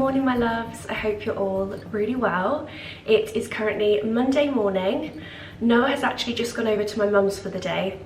morning my loves, I hope you're all really well. It is currently Monday morning. Noah has actually just gone over to my mum's for the day,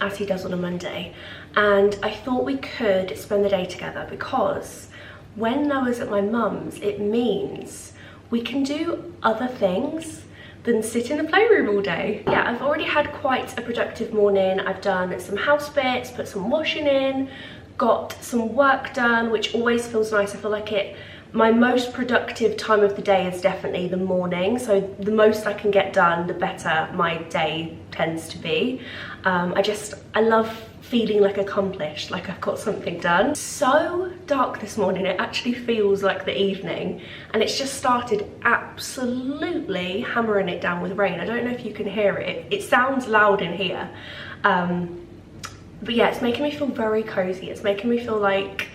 as he does on a Monday, and I thought we could spend the day together because when Noah's at my mum's it means we can do other things than sit in the playroom all day. Yeah, I've already had quite a productive morning. I've done some house bits, put some washing in, got some work done, which always feels nice. I feel like my most productive time of the day is definitely the morning, so the most I can get done, the better my day tends to be. I love feeling like accomplished, like I've got something done. So dark this morning, it actually feels like the evening, and it's just started absolutely hammering it down with rain. I don't know if you can hear it. It sounds loud in here. But yeah, it's making me feel very cozy. It's making me feel like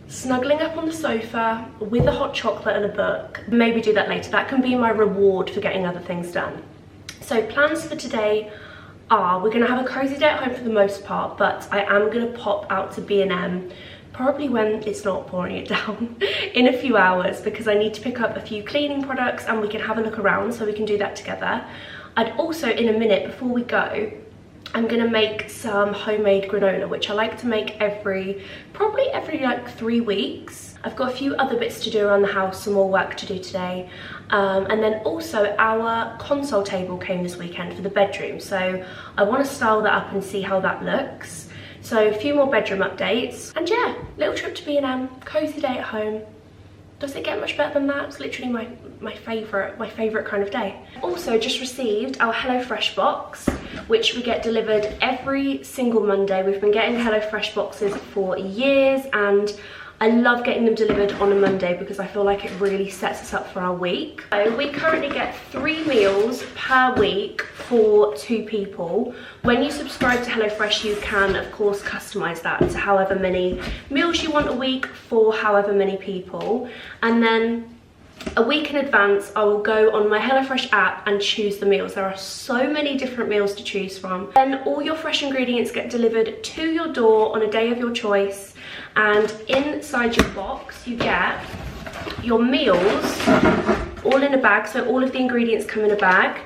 snuggling up on the sofa with a hot chocolate and a book. Maybe do that later. That can be my reward for getting other things done. So plans for today are, we're gonna have a cozy day at home for the most part, but I am gonna pop out to B&M probably when it's not pouring it down in a few hours, because I need to pick up a few cleaning products and we can have a look around, so we can do that together. I'd also, in a minute before we go, I'm gonna make some homemade granola, which I like to make probably every like 3 weeks. I've got a few other bits to do around the house, some more work to do today. And then also our console table came this weekend for the bedroom, so I want to style that up and see how that looks. So a few more bedroom updates, and yeah, little trip to B&M, cozy day at home. Does it get much better than that? It's literally my favourite kind of day. Also just received our HelloFresh box, which we get delivered every single Monday. We've been getting HelloFresh boxes for years, and I love getting them delivered on a Monday because I feel like it really sets us up for our week. So we currently get 3 meals per week for 2 people. When you subscribe to HelloFresh, you can of course customize that to however many meals you want a week for however many people. And then a week in advance, I will go on my HelloFresh app and choose the meals. There are so many different meals to choose from. Then all your fresh ingredients get delivered to your door on a day of your choice. And inside your box, you get your meals all in a bag. So all of the ingredients come in a bag.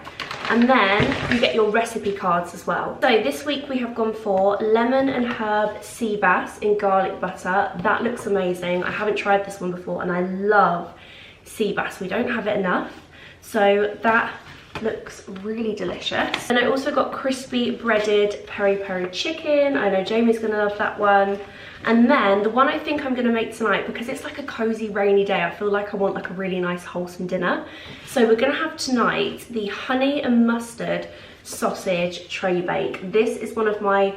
And then you get your recipe cards as well. So this week we have gone for lemon and herb sea bass in garlic butter. That looks amazing. I haven't tried this one before and I love sea bass. We don't have it enough, so that looks really delicious. And I also got crispy breaded peri chicken. I know Jamie's gonna love that one. And then the one I think I'm gonna make tonight, because it's like a cozy rainy day, I feel like I want like a really nice wholesome dinner, so we're gonna have tonight the honey and mustard sausage tray bake. This is one of my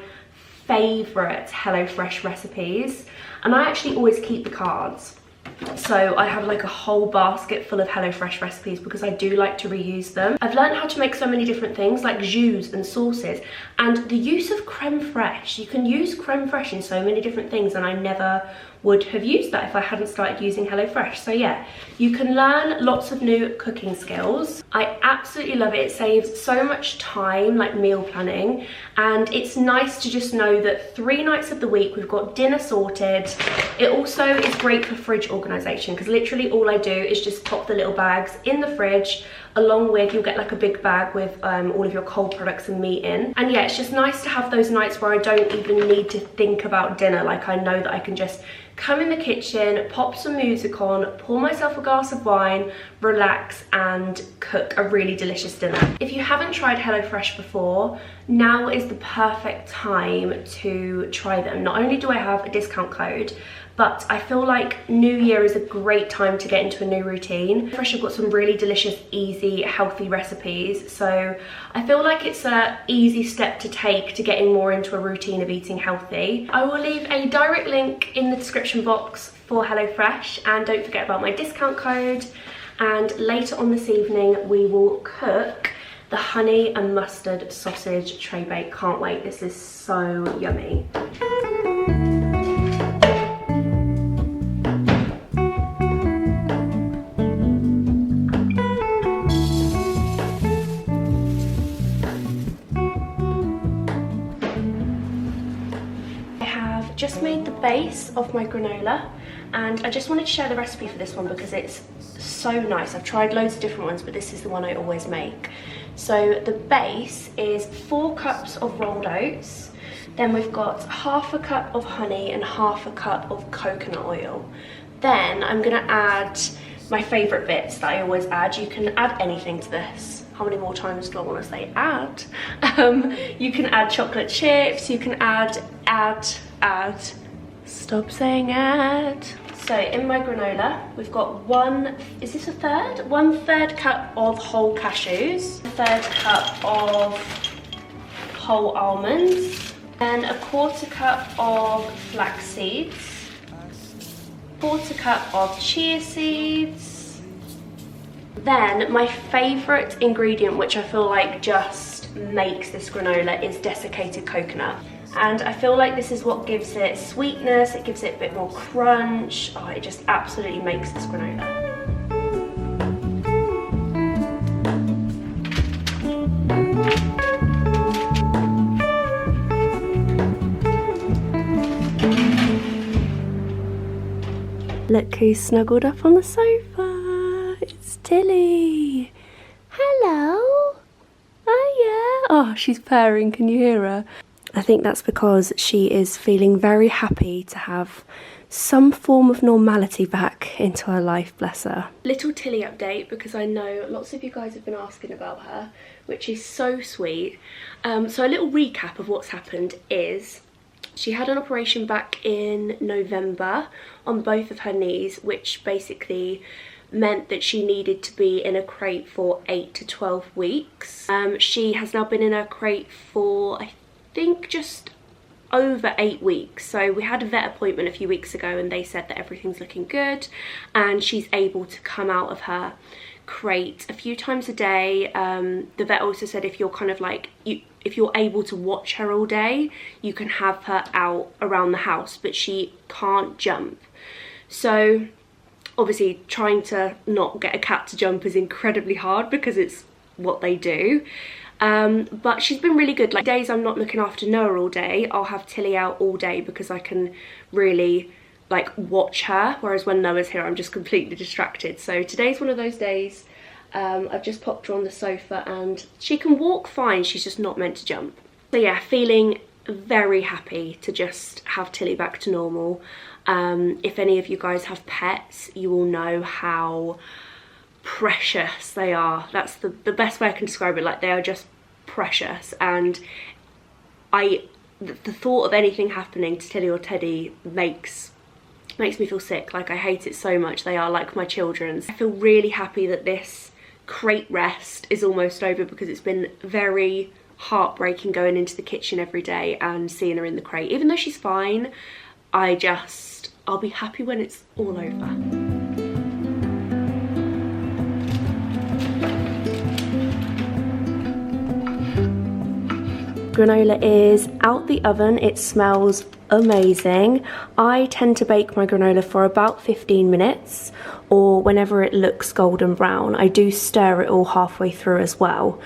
favorite HelloFresh recipes, and I actually always keep the cards. So I have like a whole basket full of HelloFresh recipes because I do like to reuse them. I've learned how to make so many different things like jus and sauces, and the use of creme fraiche. You can use creme fraiche in so many different things, and I never would have used that if I hadn't started using HelloFresh. So yeah, you can learn lots of new cooking skills. I absolutely love it. It saves so much time, like meal planning, and it's nice to just know that 3 nights of the week we've got dinner sorted. It also is great for fridge organisation because literally all I do is just pop the little bags in the fridge, along with, you'll get like a big bag with all of your cold products and meat in. And yeah, it's just nice to have those nights where I don't even need to think about dinner. Like I know that I can just come in the kitchen, pop some music on, pour myself a glass of wine, relax and cook a really delicious dinner. If you haven't tried HelloFresh before, now is the perfect time to try them. Not only do I have a discount code, but I feel like New Year is a great time to get into a new routine. Fresh have got some really delicious, easy, healthy recipes, so I feel like it's an easy step to take to getting more into a routine of eating healthy. I will leave a direct link in the description box for HelloFresh, and don't forget about my discount code. And later on this evening we will cook the honey and mustard sausage tray bake. Can't wait, this is so yummy. Just made the base of my granola, and I just wanted to share the recipe for this one because it's so nice. I've tried loads of different ones, but this is the one I always make. So the base is 4 cups of rolled oats, then we've got half a cup of honey and half a cup of coconut oil. Then I'm gonna add my favorite bits that I always add. You can add anything to this. How many more times do I want to say add? You can add chocolate chips, you can add, stop saying add. So in my granola, we've got 1/3 cup of whole cashews, 1/3 cup of whole almonds, and 1/4 cup of flax seeds, 1/4 cup of chia seeds. Then my favourite ingredient, which I feel like just makes this granola, is desiccated coconut. And I feel like this is what gives it sweetness, it gives it a bit more crunch. Oh, it just absolutely makes this granola. Look who's snuggled up on the sofa. It's Tilly. Hello. Oh yeah. Oh, she's purring. Can you hear her? I think that's because she is feeling very happy to have some form of normality back into her life, bless her. Little Tilly update, because I know lots of you guys have been asking about her, which is so sweet. So a little recap of what's happened is she had an operation back in November on both of her knees, which basically meant that she needed to be in a crate for 8 to 12 weeks. She has now been in a crate for, I think, just over 8 weeks. So we had a vet appointment a few weeks ago and they said that everything's looking good and she's able to come out of her crate a few times a day. The vet also said if you're kind of like, if you're able to watch her all day, you can have her out around the house, but she can't jump. So obviously trying to not get a cat to jump is incredibly hard because it's what they do. But she's been really good. Like days I'm not looking after Noah all day, I'll have Tilly out all day because I can really like watch her, whereas when Noah's here I'm just completely distracted. So today's one of those days. I've just popped her on the sofa and she can walk fine, she's just not meant to jump. So yeah, feeling very happy to just have Tilly back to normal. If any of you guys have pets, you will know how precious they are. That's the best way I can describe it. Like, they are just precious, and the thought of anything happening to Tilly or Teddy makes me feel sick. Like, I hate it so much. They are like my children. I feel really happy that this crate rest is almost over because it's been very heartbreaking going into the kitchen every day and seeing her in the crate. Even though she's fine, I'll be happy when it's all over. Granola is out the oven. It smells amazing. I tend to bake my granola for about 15 minutes or whenever it looks golden brown. I do stir it all halfway through as well,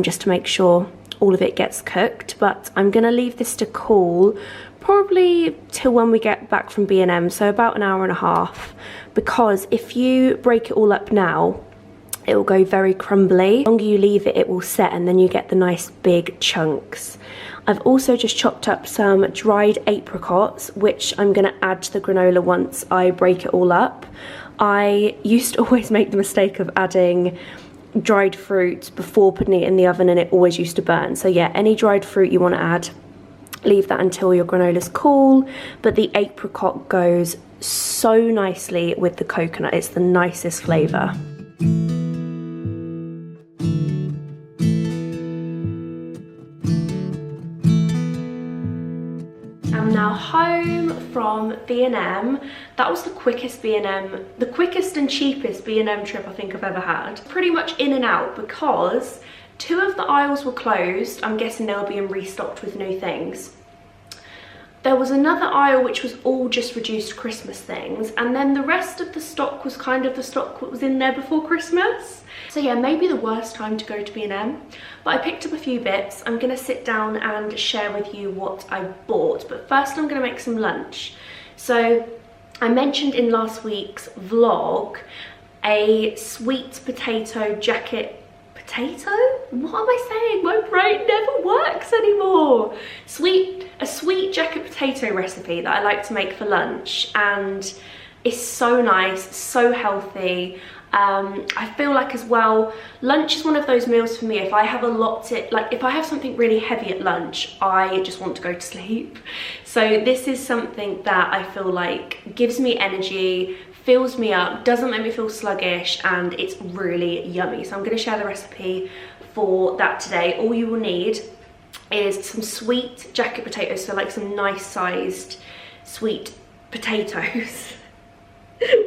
just to make sure all of it gets cooked. But I'm gonna leave this to cool probably till when we get back from B&M, so about an hour and a half, because if you break it all up now, it will go very crumbly. The longer you leave it, it will set and then you get the nice big chunks. I've also just chopped up some dried apricots, which I'm gonna add to the granola once I break it all up. I used to always make the mistake of adding dried fruit before putting it in the oven and it always used to burn. So yeah, any dried fruit you wanna add, leave that until your granola's cool, but the apricot goes so nicely with the coconut. It's the nicest flavour. I'm now home from B&M. That was the quickest and cheapest B&M trip I think I've ever had. Pretty much in and out because 2 of the aisles were closed. I'm guessing they were being restocked with new things. There was another aisle which was all just reduced Christmas things, and then the rest of the stock was kind of the stock that was in there before Christmas. So yeah, maybe the worst time to go to B&M, but I picked up a few bits. I'm gonna sit down and share with you what I bought, but first I'm gonna make some lunch. So I mentioned in last week's vlog a sweet potato jacket potato? What am I saying? My brain never works anymore. A sweet jacket potato recipe that I like to make for lunch, and it's so nice, so healthy. I feel like as well, lunch is one of those meals for me. If I have if I have something really heavy at lunch, I just want to go to sleep. So this is something that I feel like gives me energy, fills me up, doesn't make me feel sluggish, and it's really yummy. So I'm going to share the recipe for that today. All you will need is some sweet jacket potatoes, so like some nice sized sweet potatoes.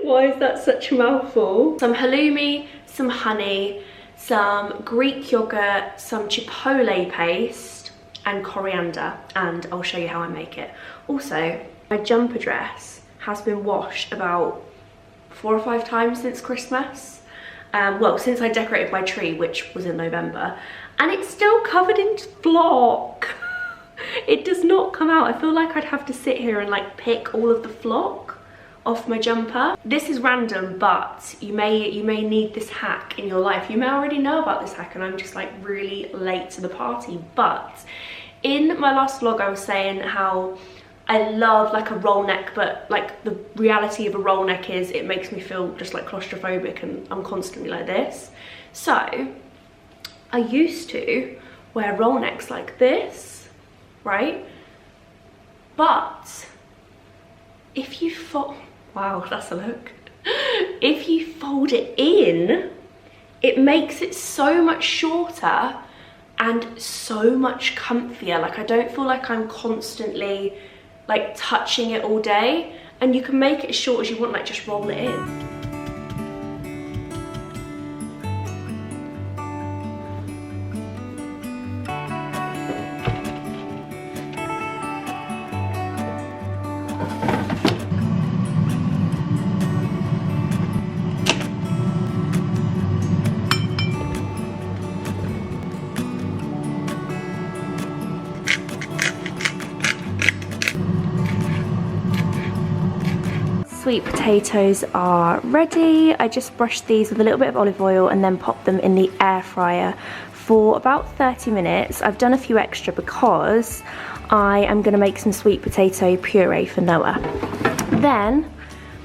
Why is that such a mouthful? Some halloumi, some honey, some Greek yogurt, some chipotle paste, and coriander, and I'll show you how I make it. Also, my jumper dress has been washed about 4 or 5 times since Christmas. Well, since I decorated my tree, which was in November, and it's still covered in flock. It does not come out. I feel like I'd have to sit here and like pick all of the flock off my jumper. This is random, but you may need this hack in your life. You may already know about this hack, and I'm just like really late to the party. But in my last vlog, I was saying how I love like a roll neck, but like the reality of a roll neck is it makes me feel just like claustrophobic, and I'm constantly like this. So I used to wear roll necks like this, right? But if you wow, that's a look. If you fold it in, it makes it so much shorter and so much comfier. Like I don't feel like I'm constantly like touching it all day, and you can make it as short as you want, like just roll it in. Sweet potatoes are ready. I just brushed these with a little bit of olive oil and then popped them in the air fryer for about 30 minutes. I've done a few extra because I am going to make some sweet potato puree for Noah. Then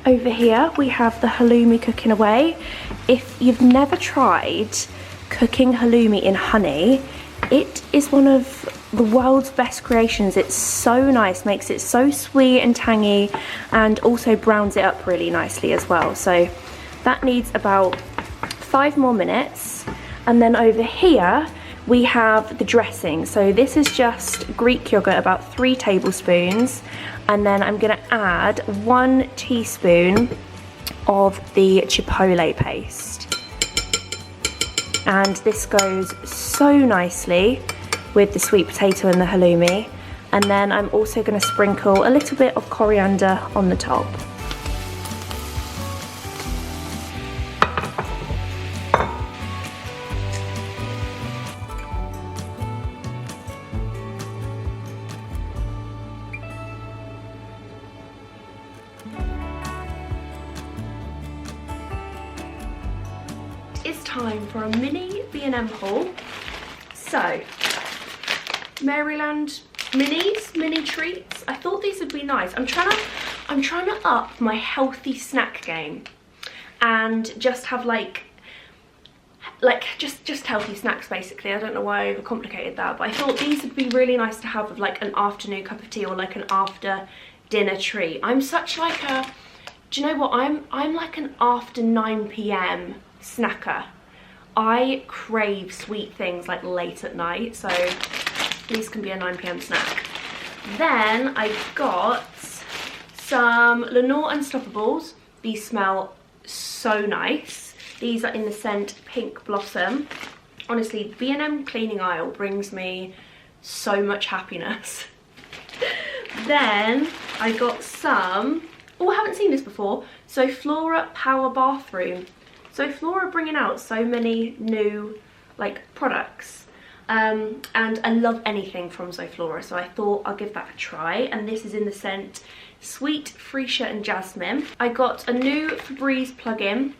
over here we have the halloumi cooking away. If you've never tried cooking halloumi in honey, it is one of the world's best creations. It's so nice, makes it so sweet and tangy, and also browns it up really nicely as well. So that needs about 5 more minutes. And then over here we have the dressing. So this is just Greek yogurt, about 3 tablespoons, and then I'm gonna add 1 teaspoon of the chipotle paste. And this goes so nicely with the sweet potato and the halloumi. And then I'm also going to sprinkle a little bit of coriander on the top. It's time for a mini B&M haul. So, Maryland mini treats. I thought these would be nice. I'm trying to up my healthy snack game and just have like just healthy snacks basically. I don't know why I overcomplicated that, but I thought these would be really nice to have with like an afternoon cup of tea or like an after dinner treat. I'm such like a, do you know what, I'm like an after 9 p.m. snacker. I crave sweet things like late at night, so these can be a 9 p.m. snack. Then I got some Lenore Unstoppables. These smell so nice. These are in the scent Pink Blossom. Honestly, the B&M cleaning aisle brings me so much happiness. Then I got some, oh, I haven't seen this before, So Flora Power Bathroom. So Flora are bringing out so many new like products, and I love anything from Zoflora, so I thought I'll give that a try. And this is in the scent Sweet Freesia and Jasmine. I got a new Febreze plug-in.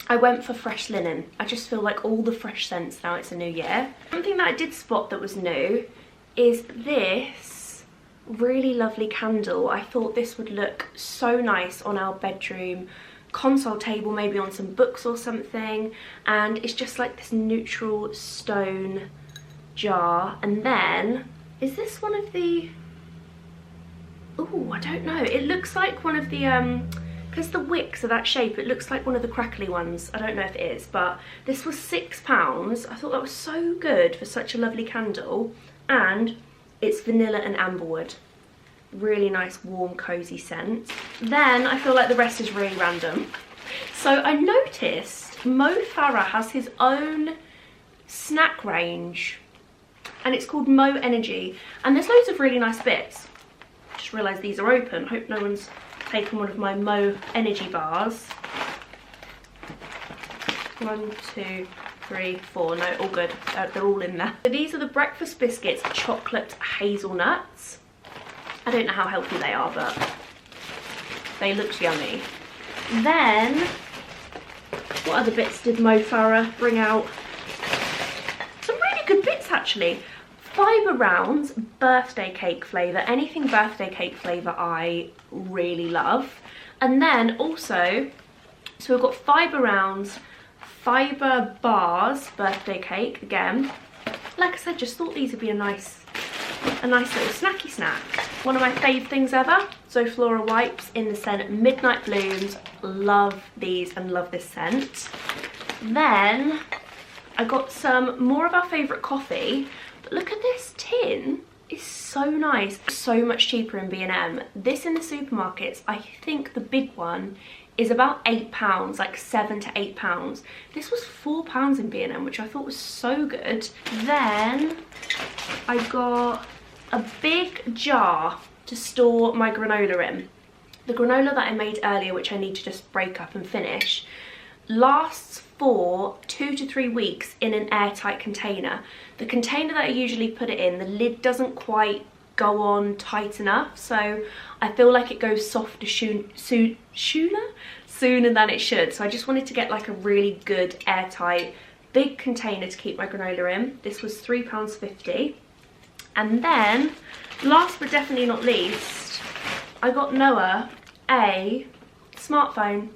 I went for fresh linen. I just feel like all the fresh scents now it's a new year. Something that I did spot that was new is this really lovely candle. I thought this would look so nice on our bedroom console table, maybe on some books or something. And it's just like this neutral stone jar. And then, is this one of the... Oh, I don't know. It looks like one of the, because the wicks are that shape, it looks like one of the crackly ones. I don't know if it is, but this was £6. I thought that was so good for such a lovely candle. And it's vanilla and amberwood. Really nice, warm, cozy scent. Then I feel like the rest is really random. So I noticed Mo Farah has his own snack range. And it's called Mo Energy. And there's loads of really nice bits. Just realised these are open. Hope no one's taken one of my Mo Energy bars. 1, 2, 3, 4. No, all good. They're all in there. So these are the breakfast biscuits, chocolate hazelnuts. I don't know how healthy they are, but they looked yummy. Then, what other bits did Mo Farah bring out? Some really good bits actually. Fibre Rounds birthday cake flavour. Anything birthday cake flavour I really love. And then also, so we've got Fibre Rounds, Fibre Bars birthday cake again. Like I said, just thought these would be a nice little snacky snack. One of my fave things ever, Zoflora wipes in the scent Midnight Blooms. Love these and love this scent. Then I got some more of our favourite coffee. But look at this tin, it's so nice. So much cheaper in B&M. This in the supermarkets, I think the big one is about £8, like £7 to £8. This was £4 in B&M, which I thought was so good. Then I got a big jar to store my granola in. The granola that I made earlier, which I need to just break up and finish, lasts for 2 to 3 weeks in an airtight container. The container that I usually put it in, the lid doesn't quite go on tight enough, so I feel like it goes softer sooner than it should. So I just wanted to get like a really good airtight big container to keep my granola in. This was £3.50. And then, last but definitely not least, I got Noah a smartphone.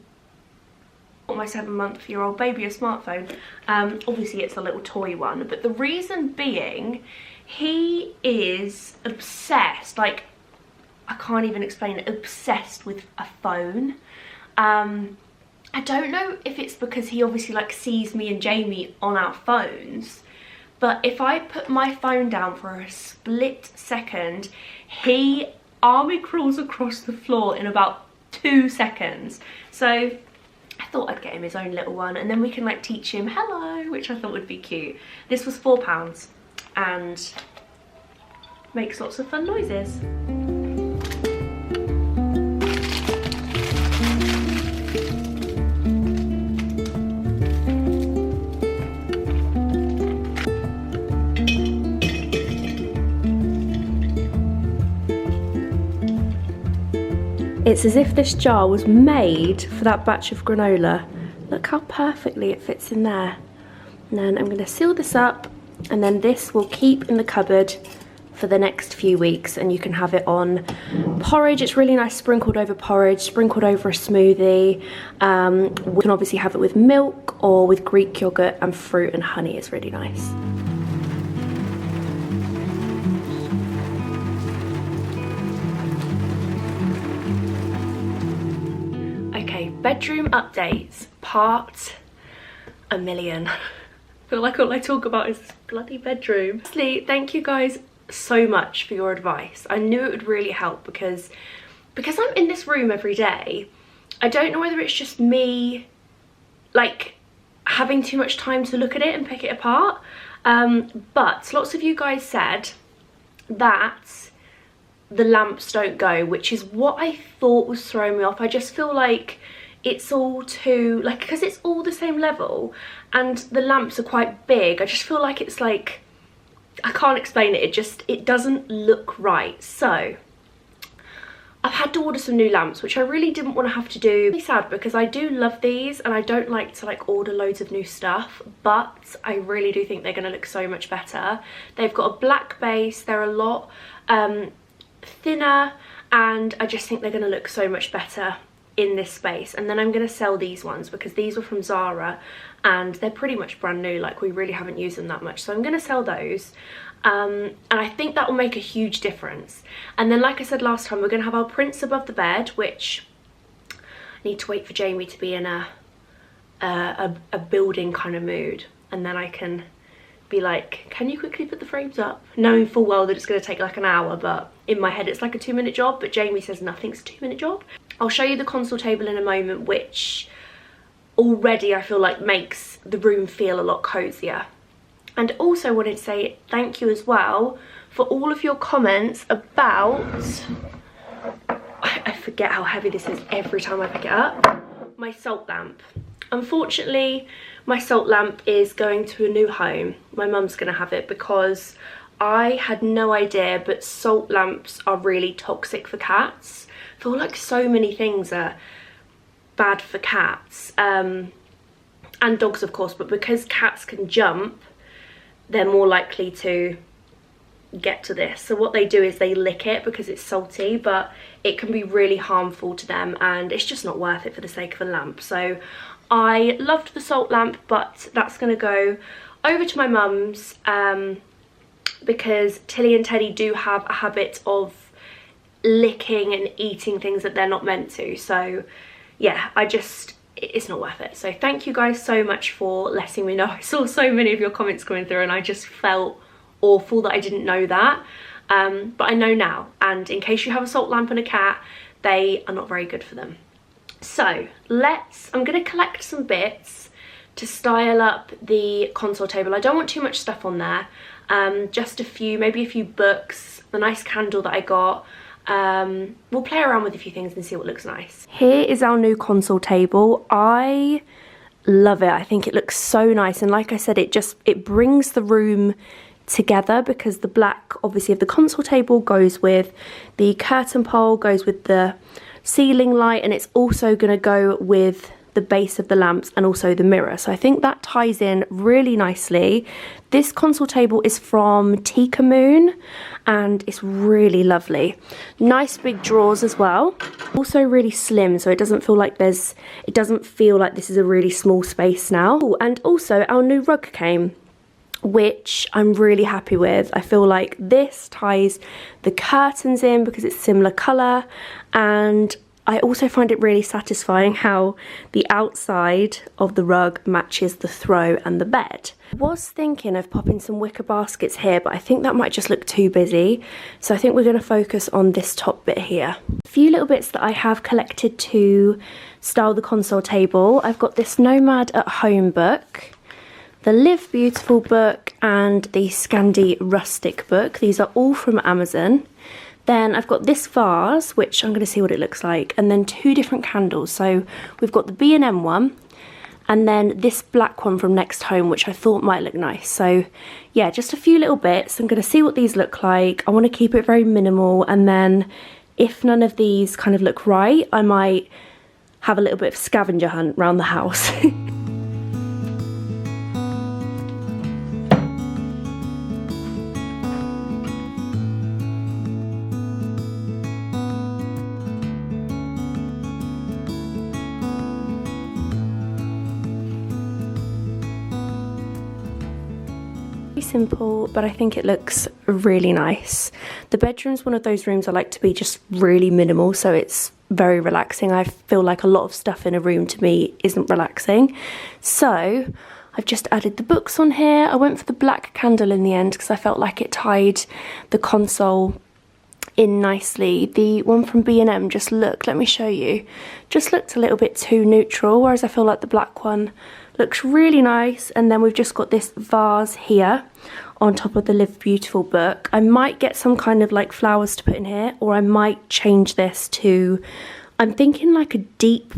My 7-month-old baby a smartphone. Obviously it's a little toy one, but the reason being, he is obsessed, like I can't even explain it, obsessed with a phone. I don't know if it's because he obviously like sees me and Jamie on our phones, but if I put my phone down for a split second, he army crawls across the floor in about 2 seconds. So I thought I'd get him his own little one, and then we can like teach him hello, which I thought would be cute. This was £4 and makes lots of fun noises. It's as if this jar was made for that batch of granola. Look how perfectly it fits in there. And then I'm going to seal this up, and then this will keep in the cupboard for the next few weeks, and you can have it on porridge. It's really nice sprinkled over porridge, sprinkled over a smoothie. We can obviously have it with milk or with Greek yogurt and fruit and honey. It's really nice. Bedroom updates, part a million. I feel like all I talk about is this bloody bedroom. Firstly, thank you guys so much for your advice. I knew it would really help because I'm in this room every day. I don't know whether it's just me like having too much time to look at it and pick it apart, but lots of you guys said that the lamps don't go, which is what I thought was throwing me off. I just feel like it's all too, like, because it's all the same level and the lamps are quite big, I just feel like it's like, I can't explain it, it doesn't look right. So I I've had to order some new lamps, which I really didn't want to have to do. It's really sad because I do love these and I don't like to like order loads of new stuff, but I really do think they're going to look so much better. They've got a black base, they're a lot thinner, and I just think they're going to look so much better in this space. And then I'm going to sell these ones because these were from Zara and they're pretty much brand new, like we really haven't used them that much, so I'm going to sell those. And I think that will make a huge difference. And then, like I said last time, we're going to have our prints above the bed, which I need to wait for Jamie to be in a building kind of mood, and then I can be like, can you quickly put the frames up, knowing full well that it's going to take like an hour, but in my head it's like a 2-minute job, but Jamie says nothing's a 2-minute job. I'll show you the console table in a moment, which already I feel like makes the room feel a lot cozier. And also wanted to say thank you as well for all of your comments about, I forget how heavy this is every time I pick it up, my salt lamp. Unfortunately, my salt lamp is going to a new home. My mum's going to have it because I had no idea, but salt lamps are really toxic for cats. I feel like so many things are bad for cats, and dogs of course, but because cats can jump, they're more likely to get to this. So what they do is they lick it because it's salty, but it can be really harmful to them and it's just not worth it for the sake of a lamp. So I loved the salt lamp, but that's going to go over to my mum's because Tilly and Teddy do have a habit of licking and eating things that they're not meant to. So yeah, it's not worth it. So thank you guys so much for letting me know. I saw so many of your comments coming through and I just felt awful that I didn't know that, but I know now, and in case you have a salt lamp and a cat, they are not very good for them. So I'm going to collect some bits to style up the console table. I don't want too much stuff on there, just a few, maybe a few books, the nice candle that I got. We'll play around with a few things and see what looks nice. Here is our new console table. I love it. I think it looks so nice, and like I said, it brings the room together because the black obviously of the console table goes with the curtain pole, goes with the ceiling light, and it's also going to go with the base of the lamps and also the mirror. So I think that ties in really nicely. This console table is from Tika Moon and it's really lovely. Nice big drawers as well. Also really slim, so it doesn't feel like this is a really small space now. Ooh, and also our new rug came, which I'm really happy with. I feel like this ties the curtains in because it's similar colour, and I also find it really satisfying how the outside of the rug matches the throw and the bed. I was thinking of popping some wicker baskets here, but I think that might just look too busy. So I think we're going to focus on this top bit here. A few little bits that I have collected to style the console table. I've got this Nomad at Home book, the Live Beautiful book, and the Scandi Rustic book. These are all from Amazon. Then I've got this vase, which I'm going to see what it looks like, and then 2 different candles. So we've got the B&M one, and then this black one from Next Home, which I thought might look nice. So yeah, just a few little bits. I'm going to see what these look like. I want to keep it very minimal, and then if none of these kind of look right, I might have a little bit of scavenger hunt around the house. Simple, but I think it looks really nice. The bedroom's one of those rooms I like to be just really minimal, so it's very relaxing. I feel like a lot of stuff in a room to me isn't relaxing, so I've just added the books on here. I went for the black candle in the end because I felt like it tied the console in nicely. The one from B&M just looked, let me show you, just looked a little bit too neutral, whereas I feel like the black one looks really nice. And then we've just got this vase here on top of the Live Beautiful book. I might get some kind of like flowers to put in here, or I might change this to, I'm thinking like a deep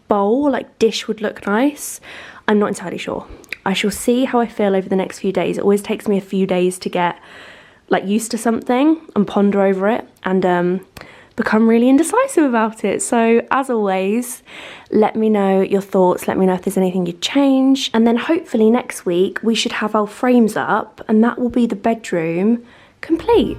bowl, like dish would look nice. I'm not entirely sure. I shall see how I feel over the next few days. It always takes me a few days to get like used to something and ponder over it, and become really indecisive about it. So as always, let me know your thoughts, let me know if there's anything you'd change, and then hopefully next week we should have our frames up and that will be the bedroom complete.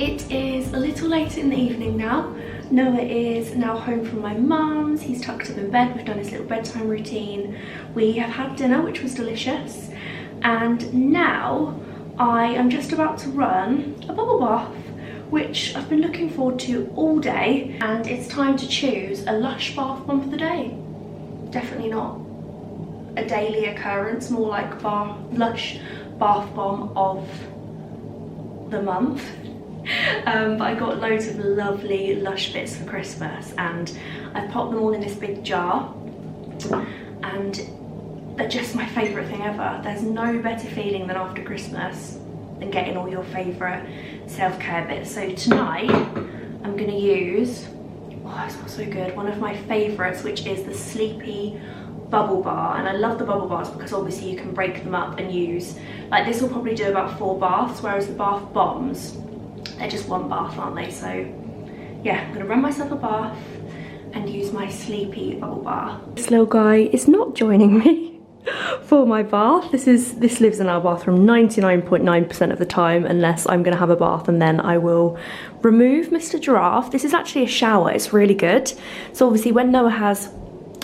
It is a little late in the evening now. Noah is now home from my mum's. He's tucked up in bed. We've done his little bedtime routine. We have had dinner, which was delicious. And now I am just about to run a bubble bath, which I've been looking forward to all day. And it's time to choose a Lush bath bomb for the day. Definitely not a daily occurrence, more like Lush bath bomb of the month. But I got loads of lovely Lush bits for Christmas and I popped them all in this big jar, and they're just my favourite thing ever. There's no better feeling than after Christmas than getting all your favourite self-care bits. So tonight I'm going to use, oh it smells so good, one of my favourites, which is the Sleepy bubble bar. And I love the bubble bars because obviously you can break them up and use, like this will probably do about 4 baths, whereas the bath bombs, they're just 1 bath, aren't they? So yeah, I'm gonna run myself a bath and use my Sleepy bubble bar. This little guy is not joining me for my bath. This lives in our bathroom 99.9% of the time, unless I'm gonna have a bath, and then I will remove Mr. Giraffe. This is actually a shower, it's really good. So obviously when Noah has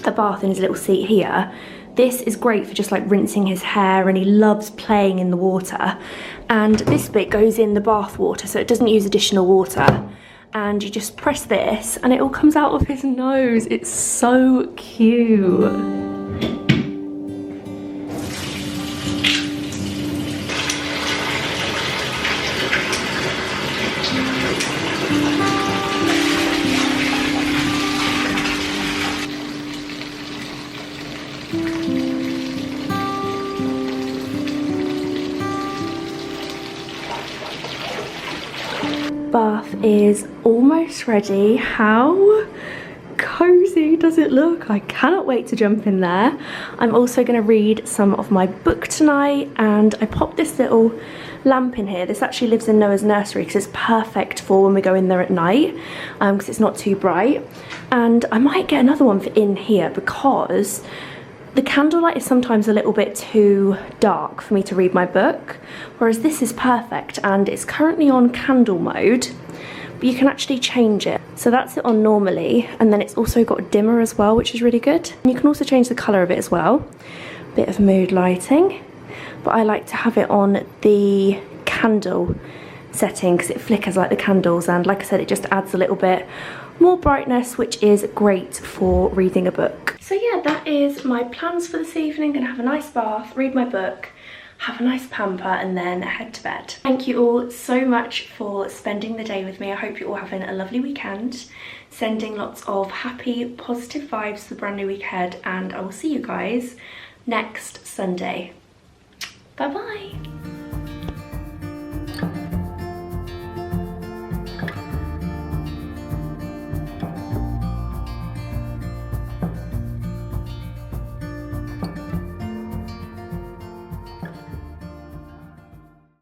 a bath in his little seat here, this is great for just like rinsing his hair, and he loves playing in the water. And this bit goes in the bath water, so it doesn't use additional water. And you just press this and it all comes out of his nose. It's so cute. Bath is almost ready. How cozy does it look? I cannot wait to jump in there. I'm also going to read some of my book tonight, and I popped this little lamp in here. This actually lives in Noah's nursery because it's perfect for when we go in there at night, because it's not too bright. And I might get another one for in here because the candlelight is sometimes a little bit too dark for me to read my book, whereas this is perfect, and it's currently on candle mode, but you can actually change it. So that's it on normally, and then it's also got a dimmer as well, which is really good. And you can also change the colour of it as well. Bit of mood lighting, but I like to have it on the candle setting because it flickers like the candles, and like I said, it just adds a little bit more brightness, which is great for reading a book. So yeah, that is my plans for this evening. Gonna have a nice bath, read my book, have a nice pamper, and then head to bed. Thank you all so much for spending the day with me. I hope you're all having a lovely weekend. Sending lots of happy, positive vibes for the brand new week ahead, and I will see you guys next Sunday. Bye bye.